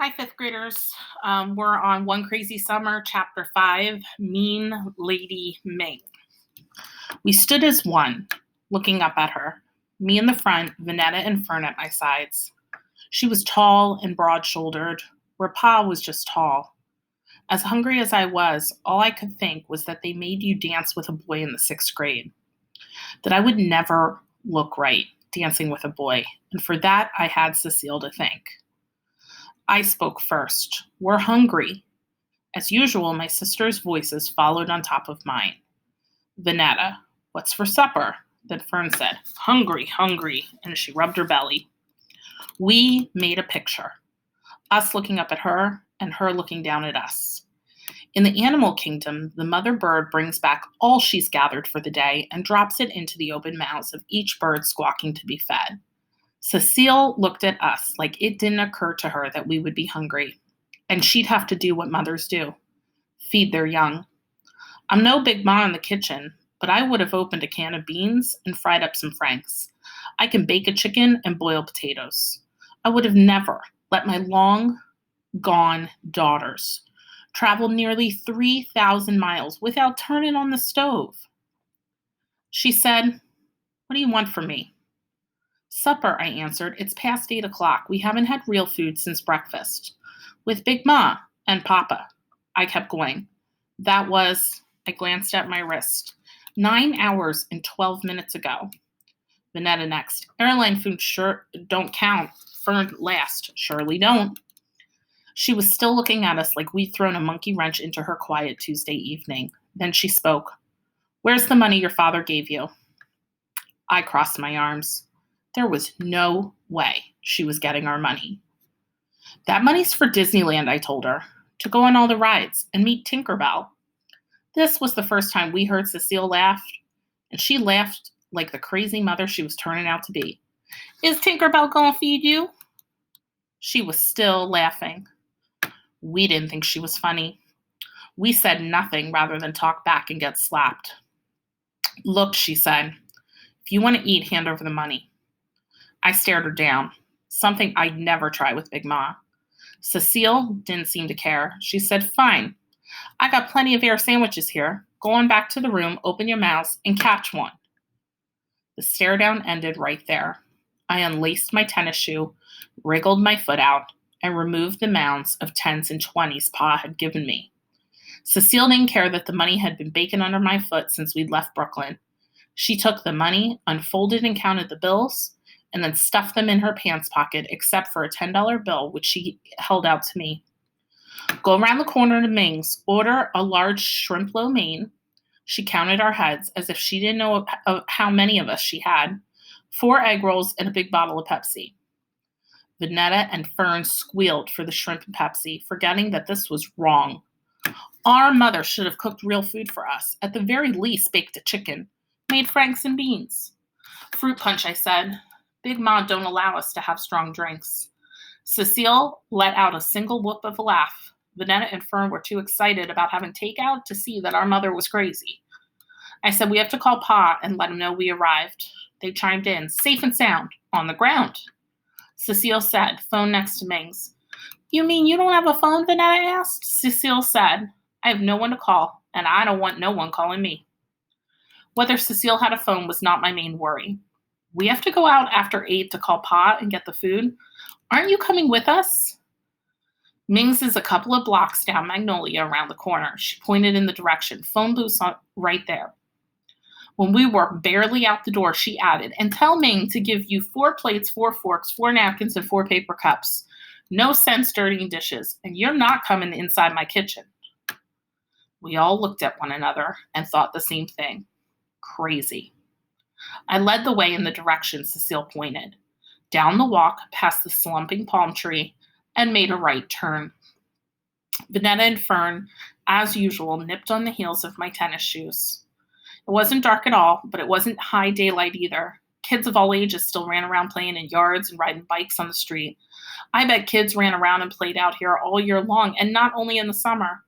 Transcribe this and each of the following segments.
Hi, fifth graders. We're on One Crazy Summer, Chapter 5, Mean Lady Ming. We stood as one, looking up at her, me in the front, Vanetta and Fern at my sides. She was tall and broad-shouldered, where Pa was just tall. As hungry as I was, all I could think was that they made you dance with a boy in the 6th grade. That I would never look right dancing with a boy, and for that I had Cecile to thank. I spoke first. We're hungry. As usual, my sister's voices followed on top of mine. Vanetta, what's for supper? Then Fern said, hungry, hungry, and she rubbed her belly. We made a picture. Us looking up at her, and her looking down at us. In the animal kingdom, the mother bird brings back all she's gathered for the day and drops it into the open mouths of each bird squawking to be fed. Cecile looked at us like it didn't occur to her that we would be hungry, and she'd have to do what mothers do, feed their young. I'm no big ma in the kitchen, but I would have opened a can of beans and fried up some franks. I can bake a chicken and boil potatoes. I would have never let my long-gone daughters travel nearly 3,000 miles without turning on the stove. She said, what do you want from me? Supper, I answered. It's past 8 o'clock. We haven't had real food since breakfast. With Big Ma and Papa. I kept going. I glanced at my wrist. 9 hours and 12 minutes ago. Vanetta next. Airline food sure don't count. Fern last. Surely don't. She was still looking at us like we'd thrown a monkey wrench into her quiet Tuesday evening. Then she spoke. Where's the money your father gave you? I crossed my arms. There was no way she was getting our money. That money's for Disneyland, I told her, to go on all the rides and meet Tinkerbell. This was the first time we heard Cecile laugh, and she laughed like the crazy mother she was turning out to be. Is Tinkerbell gonna feed you? She was still laughing. We didn't think she was funny. We said nothing rather than talk back and get slapped. Look, she said, if you want to eat, hand over the money. I stared her down, something I'd never try with Big Ma. Cecile didn't seem to care. She said, fine. I got plenty of air sandwiches here. Go on back to the room, open your mouths, and catch one. The stare down ended right there. I unlaced my tennis shoe, wriggled my foot out, and removed the mounds of 10s and 20s Pa had given me. Cecile didn't care that the money had been baking under my foot since we'd left Brooklyn. She took the money, unfolded and counted the bills, and then stuffed them in her pants pocket, except for a $10 bill, which she held out to me. Go around the corner to Ming's, order a large shrimp lo mein. She counted our heads as if she didn't know how many of us she had. 4 egg rolls and a big bottle of Pepsi. Vanetta and Fern squealed for the shrimp and Pepsi, forgetting that this was wrong. Our mother should have cooked real food for us, at the very least baked a chicken, made franks and beans. Fruit punch, I said. Big Ma don't allow us to have strong drinks. Cecile let out a single whoop of a laugh. Vanetta and Fern were too excited about having takeout to see that our mother was crazy. I said, we have to call Pa and let him know we arrived. They chimed in, safe and sound, on the ground. Cecile said, phone next to Ming's. You mean you don't have a phone, Vanetta asked? Cecile said, I have no one to call, and I don't want no one calling me. Whether Cecile had a phone was not my main worry. We have to go out after 8 to call Pa and get the food. Aren't you coming with us? Ming's is a couple of blocks down Magnolia around the corner. She pointed in the direction. Phone booth's right there. When we were barely out the door, she added, and tell Ming to give you 4 plates, 4 forks, 4 napkins, and 4 paper cups. No sense dirtying dishes, and you're not coming inside my kitchen. We all looked at one another and thought the same thing. Crazy. I led the way in the direction Cecile pointed, down the walk past the slumping palm tree, and made a right turn. Vanetta and Fern, as usual, nipped on the heels of my tennis shoes. It wasn't dark at all, but it wasn't high daylight either. Kids of all ages still ran around playing in yards and riding bikes on the street. I bet kids ran around and played out here all year long, and not only in the summer.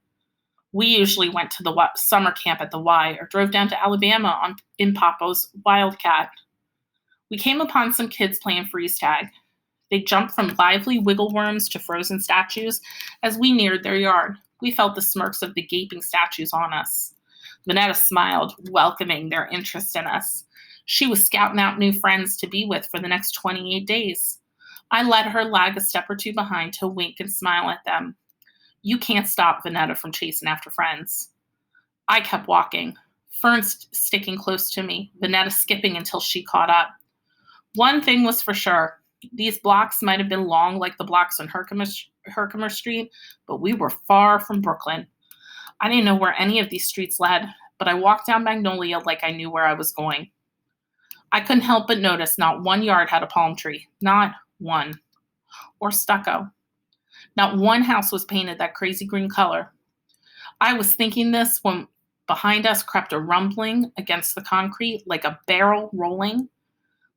We usually went to the summer camp at the Y or drove down to Alabama in Papa's Wildcat. We came upon some kids playing freeze tag. They jumped from lively wiggle worms to frozen statues as we neared their yard. We felt the smirks of the gaping statues on us. Vanetta smiled, welcoming their interest in us. She was scouting out new friends to be with for the next 28 days. I let her lag a step or two behind to wink and smile at them. You can't stop Vanetta from chasing after friends. I kept walking, Fern sticking close to me, Vanetta skipping until she caught up. One thing was for sure. These blocks might have been long like the blocks on Herkimer Street, but we were far from Brooklyn. I didn't know where any of these streets led, but I walked down Magnolia like I knew where I was going. I couldn't help but notice not one yard had a palm tree. Not one. Or stucco. Not one house was painted that crazy green color. I was thinking this when behind us crept a rumbling against the concrete like a barrel rolling.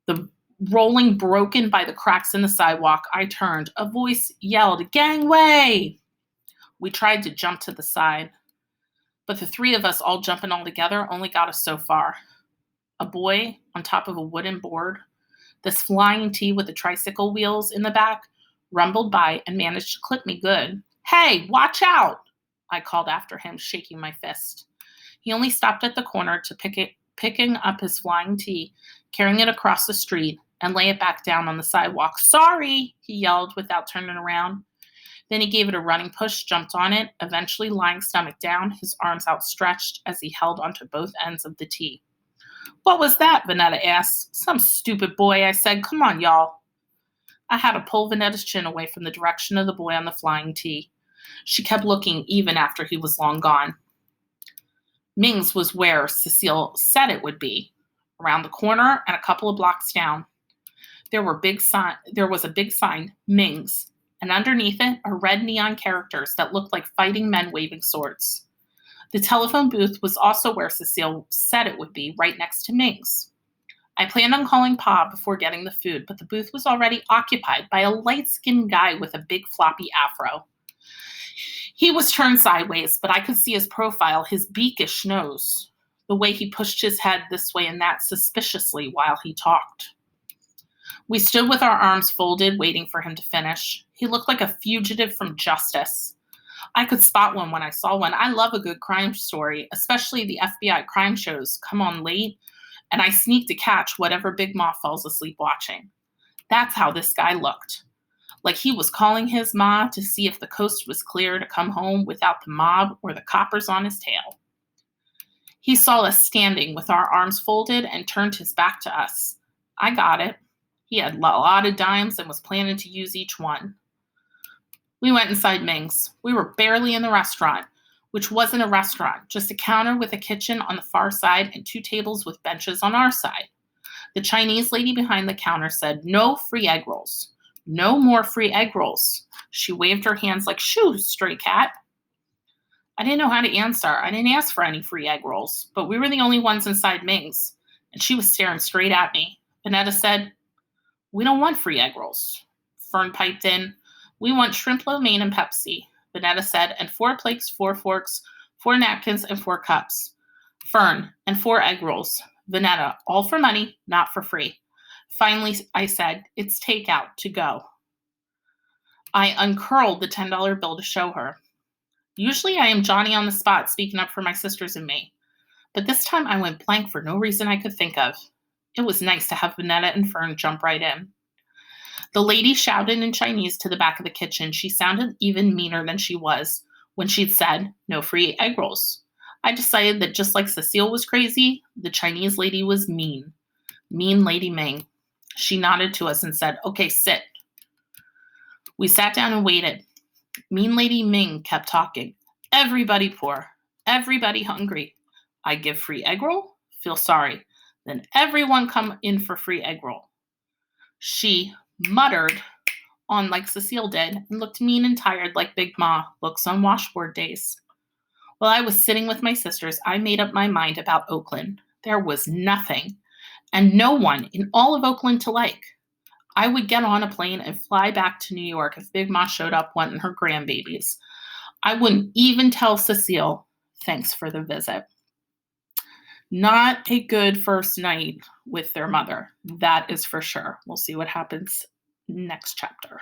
The rolling broken by the cracks in the sidewalk. I turned. A voice yelled, "Gangway!" We tried to jump to the side, but the three of us all jumping all together only got us so far. A boy on top of a wooden board, this flying T with the tricycle wheels in the back, rumbled by and managed to clip me good. "Hey, watch out!" I called after him, shaking my fist. He only stopped at the corner to picking up his flying T, carrying it across the street, and lay it back down on the sidewalk. "Sorry," he yelled without turning around. Then he gave it a running push, jumped on it, eventually lying stomach down, his arms outstretched as he held onto both ends of the T. "What was that?" Vanetta asked. "Some stupid boy," I said. "Come on, y'all." I had to pull Vanetta's chin away from the direction of the boy on the flying T. She kept looking even after he was long gone. Ming's was where Cecile said it would be, around the corner and a couple of blocks down. There was a big sign, Ming's, and underneath it are red neon characters that looked like fighting men waving swords. The telephone booth was also where Cecile said it would be, right next to Ming's. I planned on calling Pa before getting the food, but the booth was already occupied by a light-skinned guy with a big floppy afro. He was turned sideways, but I could see his profile, his beakish nose, the way he pushed his head this way and that suspiciously while he talked. We stood with our arms folded, waiting for him to finish. He looked like a fugitive from justice. I could spot one when I saw one. I love a good crime story, especially the FBI crime shows come on late, and I sneak to catch whatever Big Ma falls asleep watching. That's how this guy looked. Like he was calling his ma to see if the coast was clear to come home without the mob or the coppers on his tail. He saw us standing with our arms folded and turned his back to us. I got it. He had a lot of dimes and was planning to use each one. We went inside Ming's. We were barely in the restaurant, which wasn't a restaurant, just a counter with a kitchen on the far side and two tables with benches on our side. The Chinese lady behind the counter said, "No free egg rolls. No more free egg rolls." She waved her hands like, "Shoo, stray cat." I didn't know how to answer. I didn't ask for any free egg rolls, but we were the only ones inside Ming's, and she was staring straight at me. Vanetta said, "We don't want free egg rolls." Fern piped in, "We want shrimp lo mein and Pepsi," Vanetta said, "and 4 plates, 4 forks, 4 napkins, and 4 cups." Fern, "and 4 egg rolls." Vanetta, "All for money, not for free." Finally, I said, "It's takeout, to go." I uncurled the $10 bill to show her. Usually I am Johnny on the spot speaking up for my sisters and me, but this time I went blank for no reason I could think of. It was nice to have Vanetta and Fern jump right in. The lady shouted in Chinese to the back of the kitchen. She sounded even meaner than she was when she'd said, "No free egg rolls." I decided that just like Cecile was crazy, the Chinese lady was mean. Mean Lady Ming. She nodded to us and said, "Okay, sit." We sat down and waited. Mean Lady Ming kept talking. "Everybody poor. Everybody hungry. I give free egg roll? Feel sorry. Then everyone come in for free egg roll." She muttered on like Cecile did and looked mean and tired like Big Ma looks on washboard days. While I was sitting with my sisters, I made up my mind about Oakland. There was nothing and no one in all of Oakland to like. I would get on a plane and fly back to New York if Big Ma showed up wanting her grandbabies. I wouldn't even tell Cecile, "Thanks for the visit." Not a good first night with their mother. That is for sure. We'll see what happens next chapter.